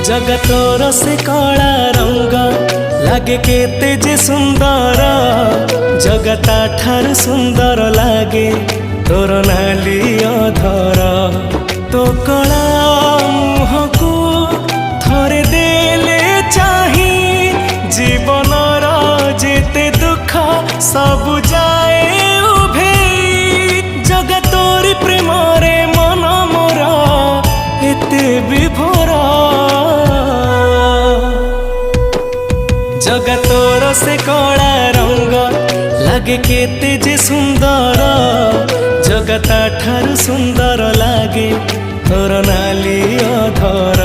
जगतोर से कला रंग लागे केते जे सुंदर जगता ठार सुंदर लागे तोर नाली अधर तो कला मुह को थरे देले चाही जीवनर जेते दुख सब जाए उभे जगतोर प्रेम रे मन मोर एते विभोर जगतोर से कला रंग लागे केते जे सुंदर जगता ठार सुंदर लागे तोर नाली अधर।